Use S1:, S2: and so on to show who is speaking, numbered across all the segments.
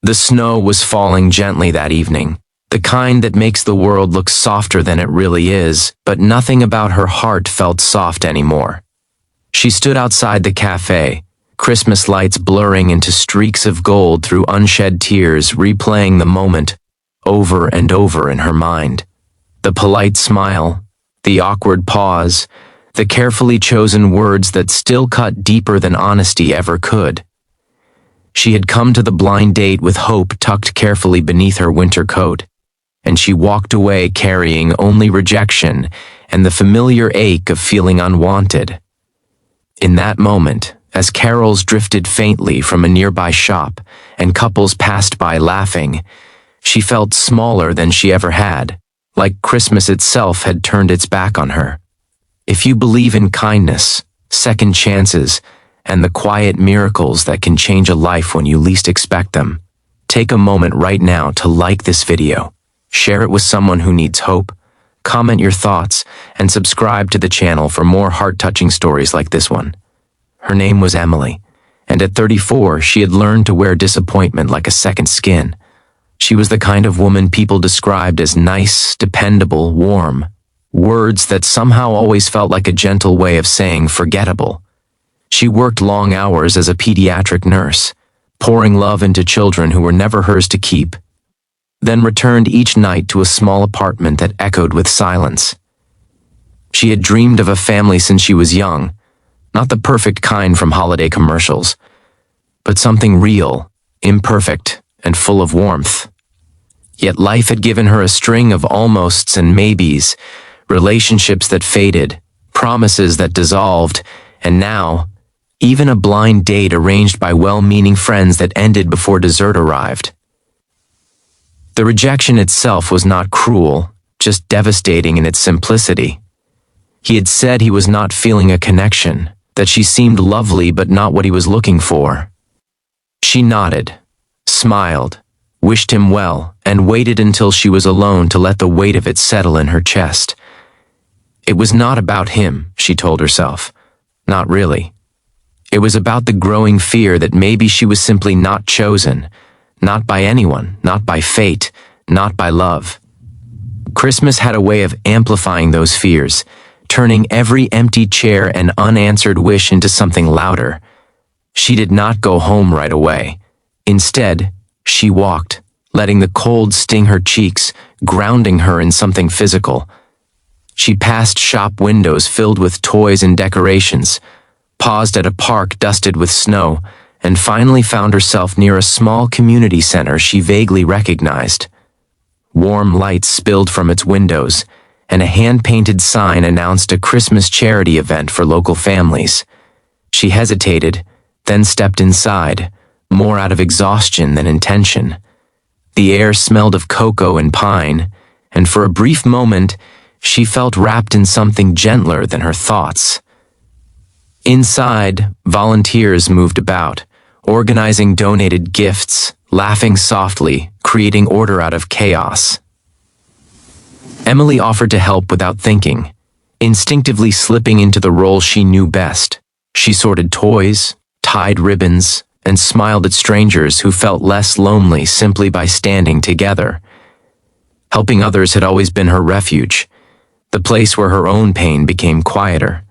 S1: The snow was falling gently that evening, the kind that makes the world look softer than it really is, but nothing about her heart felt soft anymore. She stood outside the cafe, Christmas lights blurring into streaks of gold through unshed tears, replaying the moment over and over in her mind. The polite smile, the awkward pause, the carefully chosen words that still cut deeper than honesty ever could. She had come to the blind date with hope tucked carefully beneath her winter coat, and she walked away carrying only rejection and the familiar ache of feeling unwanted. In that moment, as carols drifted faintly from a nearby shop and couples passed by laughing, she felt smaller than she ever had, like Christmas itself had turned its back on her. If you believe in kindness, second chances, and the quiet miracles that can change a life when you least expect them, take a moment right now to like this video, share it with someone who needs hope, comment your thoughts, and subscribe to the channel for more heart-touching stories like this one. Her name was Emily, and at 34, she had learned to wear disappointment like a second skin. She was the kind of woman people described as nice, dependable, warm, words that somehow always felt like a gentle way of saying forgettable. She worked long hours as a pediatric nurse, pouring love into children who were never hers to keep, then returned each night to a small apartment that echoed with silence. She had dreamed of a family since she was young, not the perfect kind from holiday commercials, but something real, imperfect, and full of warmth. Yet life had given her a string of almosts and maybes, relationships that faded, promises that dissolved, and now, even a blind date arranged by well-meaning friends that ended before dessert arrived. The rejection itself was not cruel, just devastating in its simplicity. He had said he was not feeling a connection, that she seemed lovely but not what he was looking for. She nodded, smiled, wished him well, and waited until she was alone to let the weight of it settle in her chest. It was not about him, she told herself. Not really. It was about the growing fear that maybe she was simply not chosen, not by anyone, not by fate, not by love. Christmas had a way of amplifying those fears, turning every empty chair and unanswered wish into something louder. She did not go home right away. Instead, she walked, letting the cold sting her cheeks, grounding her in something physical. She passed shop windows filled with toys and decorations, paused at a park dusted with snow, and finally found herself near a small community center she vaguely recognized. Warm lights spilled from its windows, and a hand-painted sign announced a Christmas charity event for local families. She hesitated, then stepped inside, more out of exhaustion than intention. The air smelled of cocoa and pine, and for a brief moment, she felt wrapped in something gentler than her thoughts. Inside, volunteers moved about, organizing donated gifts, laughing softly, creating order out of chaos. Emily offered to help without thinking, instinctively slipping into the role she knew best. She sorted toys, tied ribbons, and smiled at strangers who felt less lonely simply by standing together. Helping others had always been her refuge, the place where her own pain became quieter.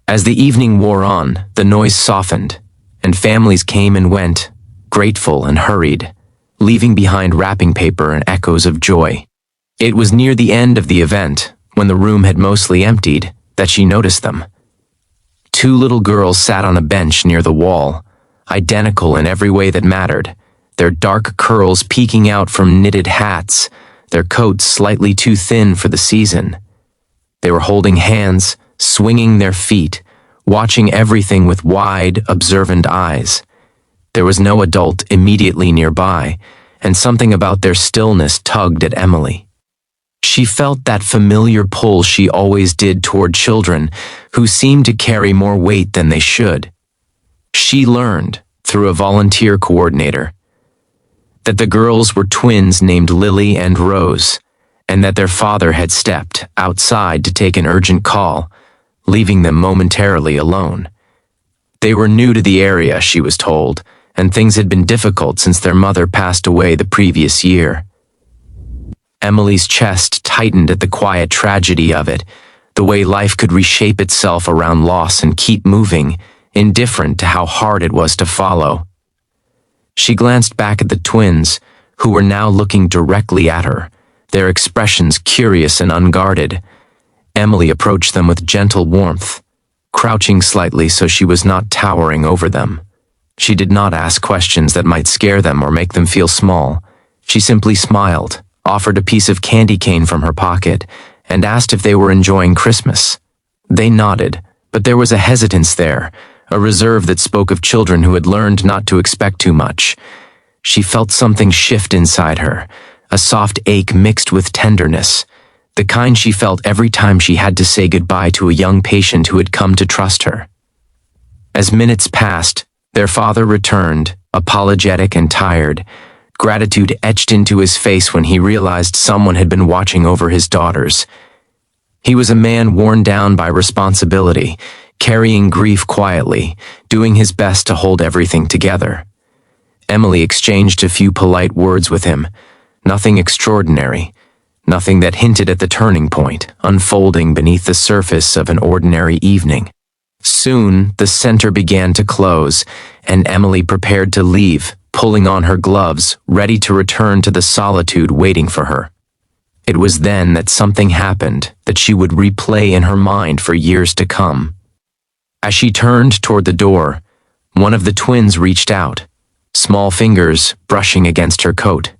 S1: As the evening wore on, the noise softened, and families came and went, grateful and hurried, leaving behind wrapping paper and echoes of joy. It was near the end of the event, when the room had mostly emptied, that she noticed them. Two little girls sat on a bench near the wall, identical in every way that mattered, their dark curls peeking out from knitted hats, their coats slightly too thin for the season. They were holding hands, swinging their feet, watching everything with wide, observant eyes. There was no adult immediately nearby, and something about their stillness tugged at Emily. She felt that familiar pull she always did toward children who seemed to carry more weight than they should. She learned, through a volunteer coordinator, that the girls were twins named Lily and Rose, and that their father had stepped outside to take an urgent call, leaving them momentarily alone. They were new to the area, she was told, and things had been difficult since their mother passed away the previous year. Emily's chest tightened at the quiet tragedy of it, the way life could reshape itself around loss and keep moving, indifferent to how hard it was to follow. She glanced back at the twins, who were now looking directly at her, their expressions curious and unguarded. Emily approached them with gentle warmth, crouching slightly so she was not towering over them. She did not ask questions that might scare them or make them feel small. She simply smiled, offered a piece of candy cane from her pocket, and asked if they were enjoying Christmas. They nodded, but there was a hesitance there, a reserve that spoke of children who had learned not to expect too much. She felt something shift inside her, a soft ache mixed with tenderness, the kind she felt every time she had to say goodbye to a young patient who had come to trust her. As minutes passed, their father returned, apologetic and tired, gratitude etched into his face when he realized someone had been watching over his daughters. He was a man worn down by responsibility, carrying grief quietly, doing his best to hold everything together. Emily exchanged a few polite words with him, nothing extraordinary, nothing that hinted at the turning point, unfolding beneath the surface of an ordinary evening. Soon, the center began to close, and Emily prepared to leave, pulling on her gloves, ready to return to the solitude waiting for her. It was then that something happened that she would replay in her mind for years to come. As she turned toward the door, one of the twins reached out, small fingers brushing against her coat.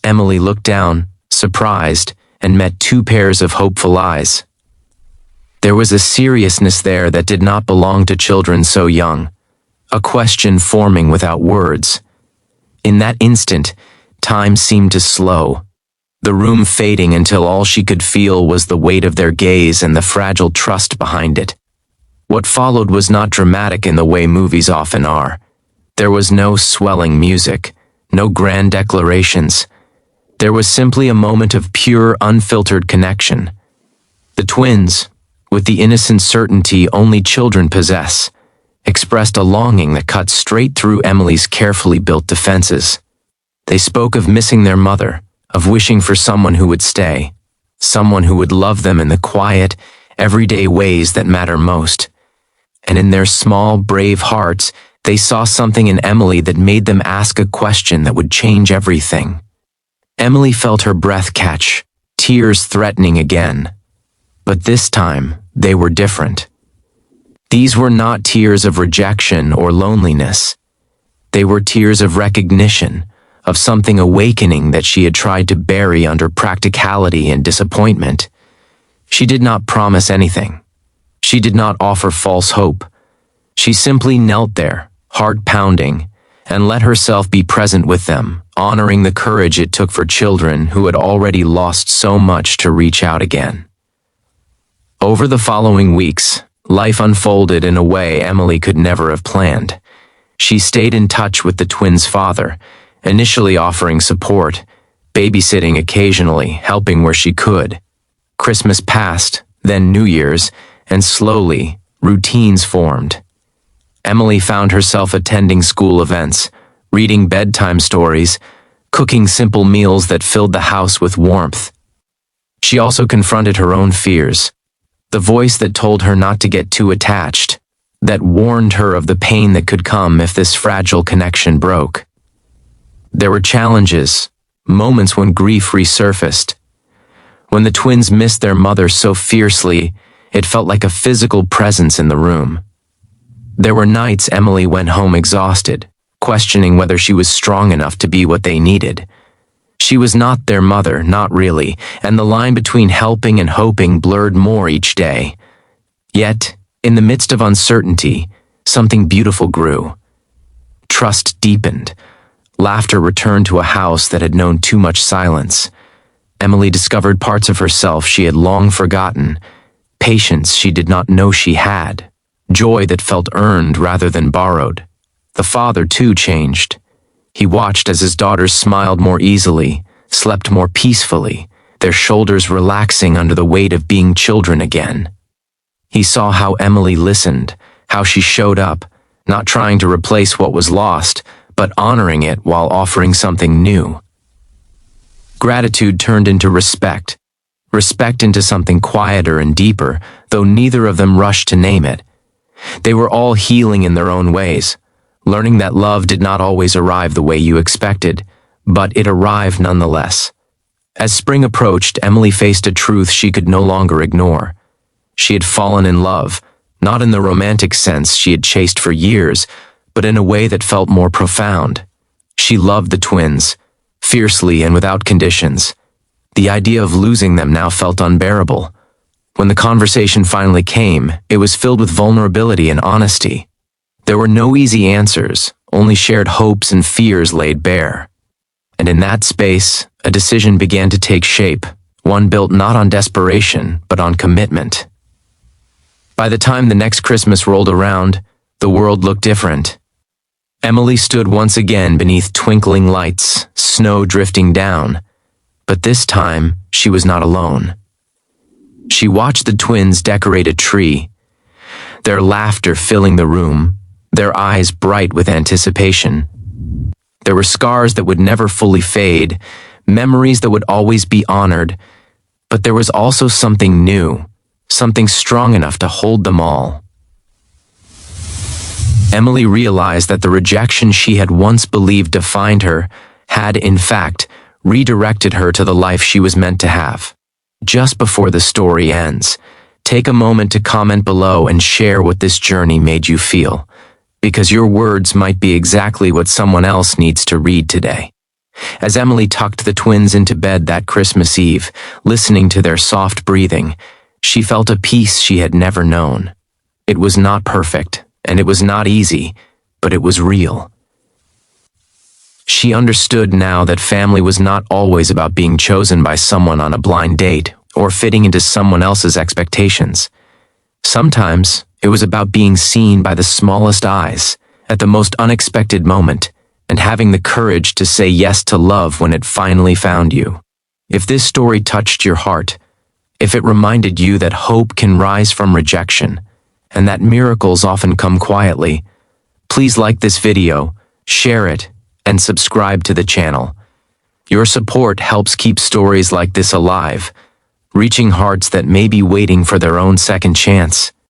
S1: Emily looked down, surprised, and met two pairs of hopeful eyes. There was a seriousness there that did not belong to children so young, a question forming without words. In that instant, time seemed to slow, the room fading until all she could feel was the weight of their gaze and the fragile trust behind it. What followed was not dramatic in the way movies often are. There was no swelling music, no grand declarations. There was simply a moment of pure, unfiltered connection. The twins, with the innocent certainty only children possess, expressed a longing that cut straight through Emily's carefully built defenses. They spoke of missing their mother, of wishing for someone who would stay, someone who would love them in the quiet, everyday ways that matter most. And in their small, brave hearts, they saw something in Emily that made them ask a question that would change everything. Emily felt her breath catch, tears threatening again. But this time, they were different. These were not tears of rejection or loneliness. They were tears of recognition, of something awakening that she had tried to bury under practicality and disappointment. She did not promise anything. She did not offer false hope. She simply knelt there, heart pounding, and let herself be present with them, honoring the courage it took for children who had already lost so much to reach out again. Over the following weeks, life unfolded in a way Emily could never have planned. She stayed in touch with the twins' father, initially offering support, babysitting occasionally, helping where she could. Christmas passed, then New Year's, and slowly, routines formed. Emily found herself attending school events, reading bedtime stories, cooking simple meals that filled the house with warmth. She also confronted her own fears, the voice that told her not to get too attached, that warned her of the pain that could come if this fragile connection broke. There were challenges, moments when grief resurfaced. When the twins missed their mother so fiercely, it felt like a physical presence in the room. There were nights Emily went home exhausted, questioning whether she was strong enough to be what they needed. She was not their mother, not really, and the line between helping and hoping blurred more each day. Yet, in the midst of uncertainty, something beautiful grew. Trust deepened. Laughter returned to a house that had known too much silence. Emily discovered parts of herself she had long forgotten, patience she did not know she had, joy that felt earned rather than borrowed. The father, too, changed. He watched as his daughters smiled more easily, slept more peacefully, their shoulders relaxing under the weight of being children again. He saw how Emily listened, how she showed up, not trying to replace what was lost, but honoring it while offering something new. Gratitude turned into respect, respect into something quieter and deeper, though neither of them rushed to name it. They were all healing in their own ways, learning that love did not always arrive the way you expected, but it arrived nonetheless. As spring approached, Emily faced a truth she could no longer ignore. She had fallen in love, not in the romantic sense she had chased for years, but in a way that felt more profound. She loved the twins, fiercely and without conditions. The idea of losing them now felt unbearable. When the conversation finally came, it was filled with vulnerability and honesty. There were no easy answers, only shared hopes and fears laid bare. And in that space, a decision began to take shape, one built not on desperation, but on commitment. By the time the next Christmas rolled around, the world looked different. Emily stood once again beneath twinkling lights, snow drifting down. But this time, she was not alone. She watched the twins decorate a tree, their laughter filling the room, their eyes bright with anticipation. There were scars that would never fully fade, memories that would always be honored, but there was also something new, something strong enough to hold them all. Emily realized that the rejection she had once believed defined her had, in fact, redirected her to the life she was meant to have. Just before the story ends, take a moment to comment below and share what this journey made you feel, because your words might be exactly what someone else needs to read today. As Emily tucked the twins into bed that Christmas Eve, listening to their soft breathing, she felt a peace she had never known. It was not perfect, and it was not easy, but it was real. She understood now that family was not always about being chosen by someone on a blind date or fitting into someone else's expectations. Sometimes it was about being seen by the smallest eyes, at the most unexpected moment, and having the courage to say yes to love when it finally found you. If this story touched your heart, if it reminded you that hope can rise from rejection, and that miracles often come quietly, please like this video, share it, and subscribe to the channel. Your support helps keep stories like this alive, reaching hearts that may be waiting for their own second chance.